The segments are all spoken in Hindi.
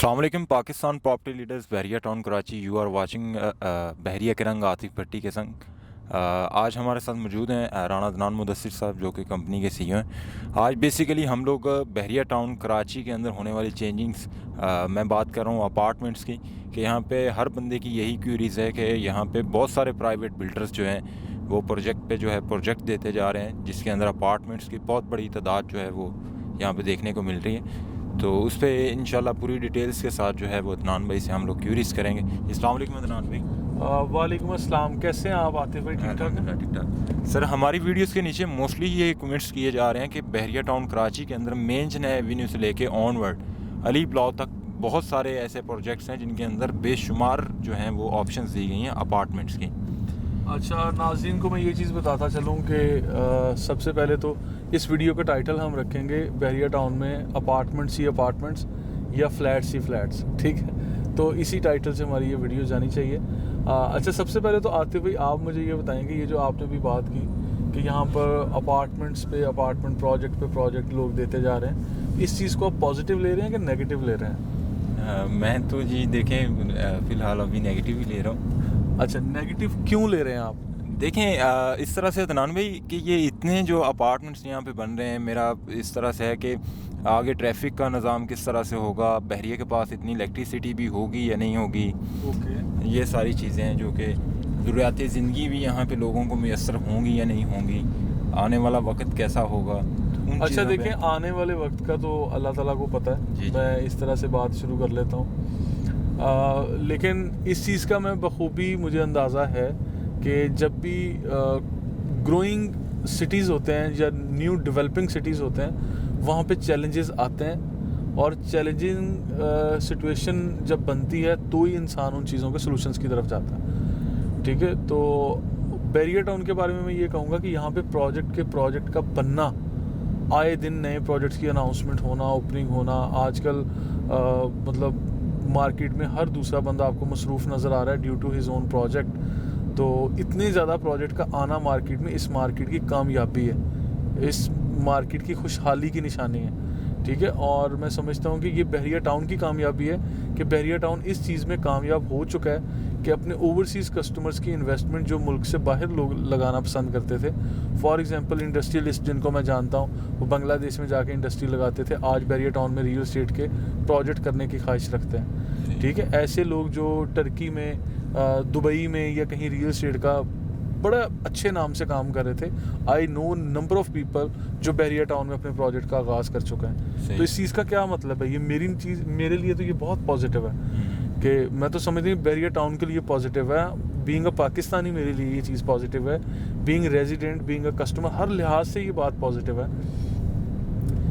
अस्सलाम वालेकुम Pakistan property leaders Bahria town Karachi you are watching Bahria के रंग आतिफ भट्टी के संग आज हमारे साथ मौजूद हैं राना अदनान मुदस्सिर साहब जो कि कंपनी के सीईओ हैं। आज बेसिकली हम लोग बहरिया टाउन कराची के अंदर होने वाली चेंजिंग्स मैं बात कर रहा हूँ अपार्टमेंट्स की कि यहाँ पे हर बंदे की यही क्यूरीज़ है कि यहाँ पे बहुत सारे प्राइवेट बिल्डर्स जो हैं वो प्रोजेक्ट पे जो है प्रोजेक्ट देते जा रहे हैं जिसके अंदर अपार्टमेंट्स की बहुत बड़ी तादाद जो है वो यहाँ पे देखने को मिल रही है। तो उस पर इंशाल्लाह पूरी डिटेल्स के साथ जो है वो अदनान भाई से हम लोग क्यूरीज करेंगे। अस्सलाम वालेकुम अदनान भाई। वालेकुम अस्सलाम, कैसे हैं आप आतिफ भाई? ठीक ठाक हैं? ठीक ठाक सर। हमारी वीडियोस के नीचे मोस्टली ये कमेंट्स किए जा रहे हैं कि बहरिया टाउन कराची के अंदर मेन जनाह एवेन्यू से लेके ऑनवर्ड अली ब्लॉक तक बहुत सारे ऐसे प्रोजेक्ट्स हैं जिनके अंदर बेशुमार जो हैं वो ऑप्शंस दी गई हैं अपार्टमेंट्स की। अच्छा, नाज़रीन को मैं ये चीज़ बताता चलूँ कि सबसे पहले तो इस वीडियो का टाइटल हम रखेंगे बहरिया टाउन में अपार्टमेंट्स ही अपार्टमेंट्स या फ्लैट्स ही फ्लैट्स, ठीक है? तो इसी टाइटल से हमारी ये वीडियो जानी चाहिए। अच्छा, सबसे पहले तो आतिफ भाई आप मुझे ये बताएंगे, ये जो आपने भी बात की कि यहाँ पर अपार्टमेंट्स पे अपार्टमेंट प्रोजेक्ट पे प्रोजेक्ट लोग देते जा रहे हैं, इस चीज़ को आप पॉजिटिव ले रहे हैं कि नेगेटिव ले रहे हैं? मैं तो जी देखें फ़िलहाल अभी नेगेटिव ही ले रहा हूँ। अच्छा, नेगेटिव क्यों ले रहे हैं आप? देखें इस तरह से अदनान भाई कि ये इतने जो अपार्टमेंट्स यहाँ पे बन रहे हैं, मेरा इस तरह से है कि आगे ट्रैफिक का निज़ाम किस तरह से होगा, बहरिया के पास इतनी इलेक्ट्रिसिटी भी होगी या नहीं होगी। ओके, ये सारी चीज़ें हैं जो कि ज़रूरियात ज़िंदगी भी यहाँ पे लोगों को मैसर होंगी या नहीं होंगी, आने वाला वक्त कैसा होगा। अच्छा देखें, आने वाले वक्त का तो अल्लाह ताला को पता है। मैं इस तरह से बात शुरू कर लेता हूँ, लेकिन इस चीज़ का मैं बखूबी मुझे अंदाज़ा है कि जब भी ग्रोइंग सिटीज़ होते हैं या न्यू डेवलपिंग सिटीज़ होते हैं वहाँ पे चैलेंजेस आते हैं, और चैलेंजिंग सिचुएशन जब बनती है तो ही इंसान उन चीज़ों के सॉल्यूशंस की तरफ जाता है, ठीक है? तो बहरिया टाउन के बारे में मैं ये कहूँगा कि यहाँ पे प्रोजेक्ट का बनना, आए दिन नए प्रोजेक्ट्स की अनाउंसमेंट होना, ओपनिंग होना, आजकल मतलब मार्केट में हर दूसरा बंदा आपको मसरूफ़ नज़र आ रहा है due to his own project. तो इतने ज़्यादा प्रोजेक्ट का आना मार्केट में इस मार्केट की कामयाबी है, इस मार्केट की खुशहाली की निशानी है, ठीक है? और मैं समझता हूँ कि ये बहरिया टाउन की कामयाबी है कि बहरिया टाउन इस चीज़ में कामयाब हो चुका है कि अपने ओवरसीज़ कस्टमर्स की इन्वेस्टमेंट जो मुल्क से बाहर लोग लगाना पसंद करते थे, फॉर एग्जांपल इंडस्ट्रियलिस्ट जिनको मैं जानता हूँ वो बांग्लादेश में जाके इंडस्ट्री लगाते थे, आज बहरिया टाउन में रियल एस्टेट के प्रोजेक्ट करने की ख्वाहिश रखते हैं, ठीक है? ऐसे लोग जो टर्की में, दुबई में या कहीं रियल एस्टेट का बड़ा अच्छे नाम से काम कर रहे थे, I know number of people जो बहरिया टाउन में अपने प्रोजेक्ट का आगाज़ कर चुके हैं। तो इस चीज़ का क्या मतलब है? ये मेरे लिए तो ये बहुत पॉजिटिव है कि मैं तो समझती हूँ बहरिया टाउन के लिए पॉजिटिव है। बीइंग अ पाकिस्तानी मेरे लिए ये चीज़ पॉजिटिव है, being resident, being a customer, हर लिहाज से ये बात पॉजिटिव है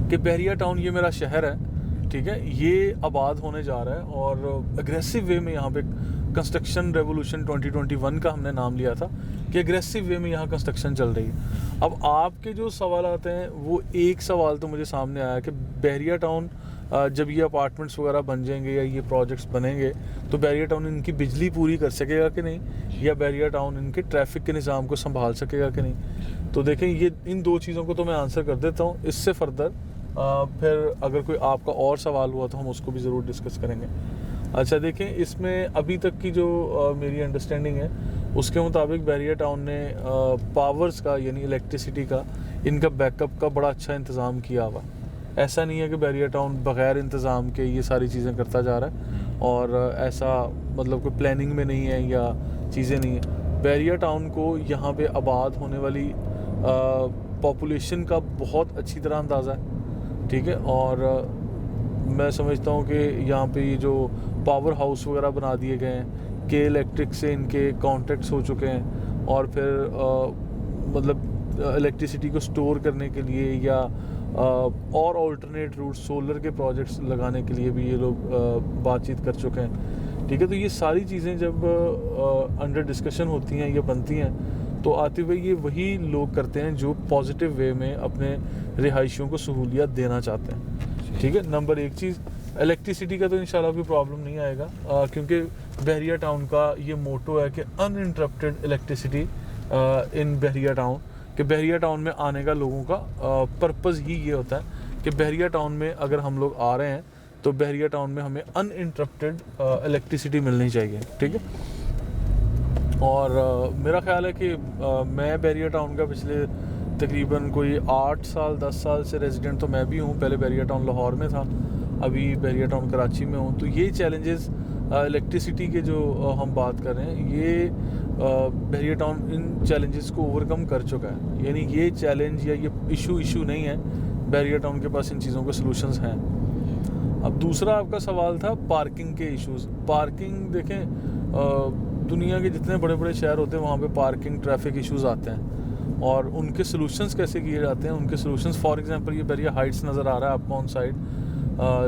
कि बहरिया टाउन ये मेरा शहर है, ठीक है? ये आबाद होने जा रहा है और अग्रेसिव वे में यहाँ पे कंस्ट्रक्शन रेवोल्यूशन 2021 का हमने नाम लिया था कि अग्रेसिव वे में यहाँ कंस्ट्रक्शन चल रही है। अब आपके जो सवाल आते हैं वो एक सवाल तो मुझे सामने आया कि बहरिया टाउन जब ये अपार्टमेंट्स वगैरह बन जाएंगे या ये प्रोजेक्ट्स बनेंगे तो बहरिया टाउन इनकी बिजली पूरी कर सकेगा कि नहीं, या बहरिया टाउन इनके ट्रैफिक के निज़ाम को संभाल सकेगा कि नहीं। तो देखें, ये इन दो चीज़ों को तो मैं आंसर कर देता हूँ। इससे फर्दर फिर अगर कोई आपका और सवाल हुआ तो हम उसको भी ज़रूर डिस्कस करेंगे। अच्छा देखें, इसमें अभी तक की जो मेरी अंडरस्टैंडिंग है उसके मुताबिक बहरिया टाउन ने पावर्स का यानी इलेक्ट्रिसिटी का, इनका बैकअप का बड़ा अच्छा इंतज़ाम किया हुआ। ऐसा नहीं है कि बहरिया टाउन बग़ैर इंतज़ाम के ये सारी चीज़ें करता जा रहा है और ऐसा मतलब कोई प्लानिंग में नहीं है या चीज़ें नहीं है। बहरिया टाउन को यहाँ पे आबाद होने वाली पॉपुलेशन का बहुत अच्छी तरह अंदाज़ा है, ठीक है? और मैं समझता हूँ कि यहाँ पे ये जो पावर हाउस वगैरह बना दिए गए हैं, के इलेक्ट्रिक से इनके कॉन्ट्रैक्ट्स हो चुके हैं, और फिर मतलब इलेक्ट्रिसिटी को स्टोर करने के लिए या और ऑल्टरनेट रूट सोलर के प्रोजेक्ट्स लगाने के लिए भी ये लोग बातचीत कर चुके हैं, ठीक है? तो ये सारी चीज़ें जब अंडर डिस्कशन होती हैं या बनती हैं तो आतिफ भाई ये वही लोग करते हैं जो पॉजिटिव वे में अपने रिहायशियों को सहूलियत देना चाहते हैं, ठीक है? नंबर एक चीज़, इलेक्ट्रिसिटी का तो इंशाल्लाह कोई प्रॉब्लम नहीं आएगा, क्योंकि बहरिया टाउन का ये मोटो है कि uninterrupted electricity in Bahria town, कि बहरिया टाउन में आने का लोगों का पर्पज़ ही ये होता है कि बहरिया टाउन में अगर हम लोग आ रहे हैं तो बहरिया टाउन में हमें अनइंटरप्टेड इलेक्ट्रिसिटी मिलनी चाहिए, ठीक है। और मेरा ख्याल है कि मैं बहरिया टाउन का पिछले तकरीबन कोई 8 साल 10 साल से रेजिडेंट तो मैं भी हूँ। पहले बहरिया टाउन लाहौर में था, अभी बहरिया टाउन कराची में हूँ। तो ये चैलेंजेस इलेक्ट्रिसिटी के जो हम बात कर रहे हैं, ये बहरिया टाउन इन चैलेंजेस को ओवरकम कर चुका है। यानी ये चैलेंज या ये इशू नहीं है, बहरिया टाउन के पास इन चीज़ों के सलूशंस हैं। अब दूसरा आपका सवाल था पार्किंग के इश्यूज़। पार्किंग देखें, दुनिया के जितने बड़े बड़े शहर होते हैं वहाँ पे पार्किंग ट्रैफिक इश्यूज़ आते हैं और उनके सलूशंस कैसे किए जाते हैं। उनके सलूशंस फॉर एग्जांपल ये बहरिया हाइट्स नज़र आ रहा है आपको ऑन साइड,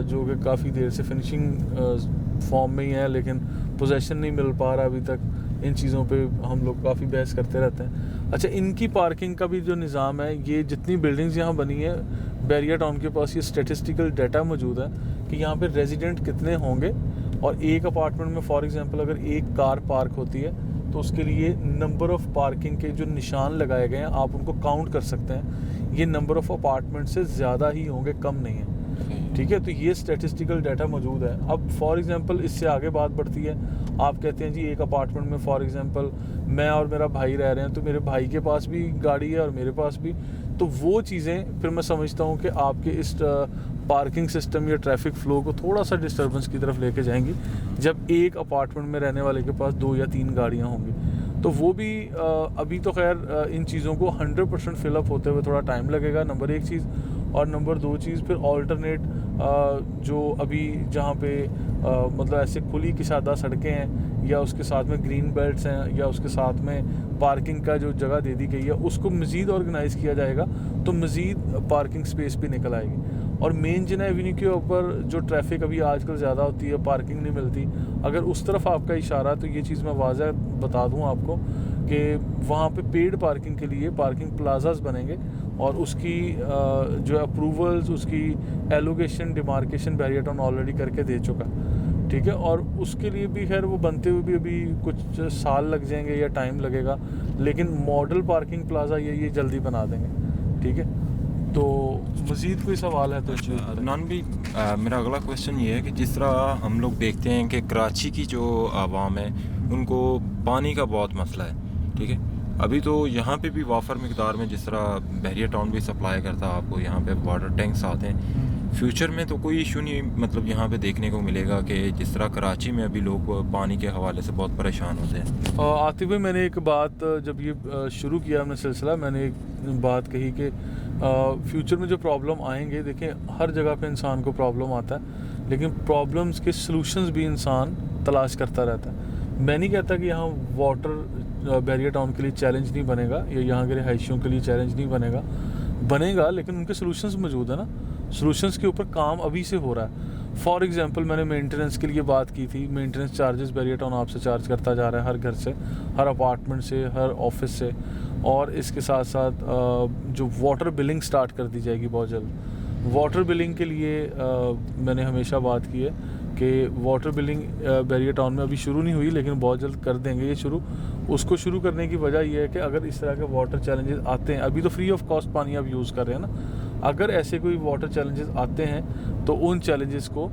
जो कि काफ़ी देर से फिनिशिंग फॉर्म में ही है, लेकिन पोजेसन नहीं मिल पा रहा अभी तक। इन चीज़ों पे हम लोग काफ़ी बहस करते रहते हैं। अच्छा, इनकी पार्किंग का भी जो निज़ाम है, ये जितनी बिल्डिंग्स यहाँ बनी है बहरिया टाउन के पास ये स्टेटिस्टिकल डाटा मौजूद है कि यहाँ पे रेजिडेंट कितने होंगे, और एक अपार्टमेंट में फॉर एग्जांपल अगर एक कार पार्क होती है तो उसके लिए नंबर ऑफ़ पार्किंग के जो निशान लगाए गए हैं आप उनको काउंट कर सकते हैं। ये नंबर ऑफ़ अपार्टमेंट से ज़्यादा ही होंगे, कम नहीं है, ठीक है। तो ये स्टैटिस्टिकल डाटा मौजूद है। अब फॉर एग्जांपल इससे आगे बात बढ़ती है, आप कहते हैं जी एक अपार्टमेंट में फॉर एग्जांपल मैं और मेरा भाई रह रहे हैं, तो मेरे भाई के पास भी गाड़ी है और मेरे पास भी, तो वो चीज़ें फिर मैं समझता हूँ कि आपके इस पार्किंग सिस्टम या ट्रैफिक फ़्लो को थोड़ा सा डिस्टर्बेंस की तरफ लेके जाएंगी जब एक अपार्टमेंट में रहने वाले के पास 2 या 3 गाड़ियाँ होंगी। तो वो भी अभी तो खैर इन चीज़ों को 100% फिलअप होते हुए थोड़ा टाइम लगेगा, नंबर 1 चीज़। और नंबर 2 चीज़ फिर ऑल्टरनेट जो अभी जहाँ पे मतलब ऐसे खुली किशादा सड़कें हैं या उसके साथ में ग्रीन बेल्ट्स हैं या उसके साथ में पार्किंग का जो जगह दे दी गई है उसको मज़ीद ऑर्गेनाइज़ किया जाएगा तो मज़ीद पार्किंग स्पेस भी निकल आएगी। और मेन जिना एवेन्यू के ऊपर जो ट्रैफिक अभी आजकल ज़्यादा होती है, पार्किंग नहीं मिलती, अगर उस तरफ आपका इशारा, तो ये चीज़ मैं वाज़ह बता दूँ आपको कि वहाँ पे पेड पार्किंग के लिए पार्किंग प्लाजाज बनेंगे और उसकी जो अप्रूवल्स, उसकी एलोकेशन, डिमार्केशन बहरिया टाउन ऑलरेडी करके दे चुका, ठीक है। और उसके लिए भी खैर वो बनते हुए भी अभी कुछ साल लग जाएंगे या टाइम लगेगा, लेकिन मॉडल पार्किंग प्लाजा ये जल्दी बना देंगे, ठीक है। तो मज़ीद कोई सवाल है तो अदनान भी मेरा अगला क्वेश्चन ये है कि जिस तरह हम लोग देखते हैं कि कराची की जो आवाम है उनको पानी का बहुत मसला है, ठीक है। अभी तो यहाँ पे भी वाफर मिकदार में जिस तरह बहरिया टाउन भी सप्लाई करता है आपको, यहाँ पे वाटर टैंक्स आते हैं। फ्यूचर में तो कोई इशू नहीं मतलब यहाँ पे देखने को मिलेगा कि जिस तरह कराची में अभी लोग पानी के हवाले से बहुत परेशान होते हैं। आतिफ भाई, मैंने एक बात जब ये शुरू किया हमने सिलसिला, मैंने एक बात कही कि फ्यूचर में जो प्रॉब्लम आएंगे, देखें हर जगह पे इंसान को प्रॉब्लम आता है, लेकिन प्रॉब्लम्स के सलूशंस भी इंसान तलाश करता रहता है। मैं नहीं कहता कि यहाँ वाटर बहरिया टाउन के लिए चैलेंज नहीं बनेगा या यहाँ के रिहायशियों के लिए चैलेंज नहीं बनेगा, लेकिन उनके सलूशंस मौजूद है ना। सलूशंस के ऊपर काम अभी से हो रहा है। फॉर एग्जांपल मैंने मेंटेनेंस के लिए बात की थी, मेंटेनेंस चार्जेस बहरिया टाउन आपसे चार्ज करता जा रहा है, हर घर से, हर अपार्टमेंट से, हर ऑफिस से। और इसके साथ साथ जो वाटर बिलिंग स्टार्ट कर दी जाएगी बहुत जल्द। वाटर बिलिंग के लिए मैंने हमेशा बात की है कि वाटर बिलिंग बहरिया टाउन में अभी शुरू नहीं हुई, लेकिन बहुत जल्द कर देंगे ये शुरू। उसको शुरू करने की वजह यह है कि अगर इस तरह के वाटर चैलेंजेस आते हैं, अभी तो फ्री ऑफ कॉस्ट पानी आप यूज़ कर रहे हैं ना, अगर ऐसे कोई वाटर चैलेंजेस आते हैं तो उन चैलेंजेस को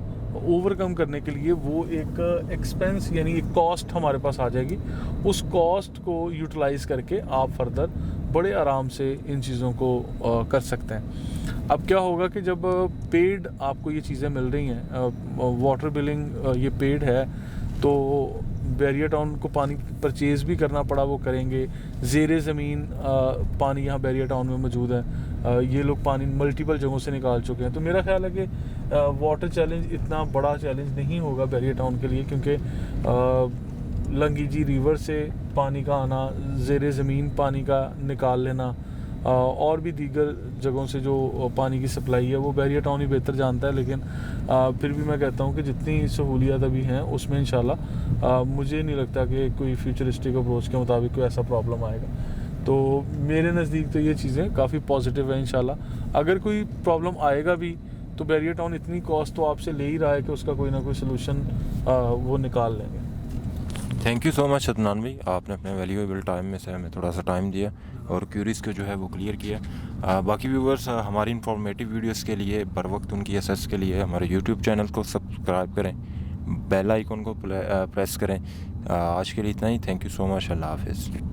ओवरकम करने के लिए वो एक एक्सपेंस यानी एक कॉस्ट हमारे पास आ जाएगी। उस कॉस्ट को यूटिलाइज़ करके आप फर्दर बड़े आराम से इन चीज़ों को कर सकते हैं। अब क्या होगा कि जब पेड आपको ये चीज़ें मिल रही हैं, वाटर बिलिंग ये पेड है, तो बहरिया टाउन को पानी परचेज़ भी करना पड़ा वो करेंगे। ज़ेरे ज़मीन पानी यहाँ बहरिया टाउन में मौजूद है, ये लोग पानी मल्टीपल जगहों से निकाल चुके हैं। तो मेरा ख्याल है कि वाटर चैलेंज इतना बड़ा चैलेंज नहीं होगा बहरिया टाउन के लिए, क्योंकि लंगीजी रिवर से पानी का आना, ज़ेरे ज़मीन पानी का निकाल लेना, और भी दीगर जगहों से जो पानी की सप्लाई है वो बहरिया टाउन ही बेहतर जानता है। लेकिन फिर भी मैं कहता हूँ कि जितनी सहूलियत अभी हैं उसमें इंशाल्लाह मुझे नहीं लगता कि कोई फ्यूचरिस्टिक अप्रोच के मुताबिक कोई ऐसा प्रॉब्लम आएगा। तो मेरे नज़दीक तो ये चीज़ें काफ़ी पॉजिटिव है इंशाल्लाह। अगर कोई प्रॉब्लम आएगा भी तो बहरिया टाउन इतनी कॉस्ट तो आपसे ले ही रहा है कि उसका कोई ना कोई सलूशन वो निकाल लेंगे। Thank you so much Adnan भाई, आपने अपने वैल्यूएबल टाइम में से हमें थोड़ा सा टाइम दिया और क्यूरीज़ को जो है वो क्लियर किया। बाकी व्यूवर्स हमारी इंफॉर्मेटिव वीडियोस के लिए बर वक्त उनकी एक्सेस के लिए हमारे यूट्यूब चैनल को सब्सक्राइब करें, बेल आइकन को प्रेस करें। आज के लिए इतना ही। Thank you so much. अल्लाह हाफिज़।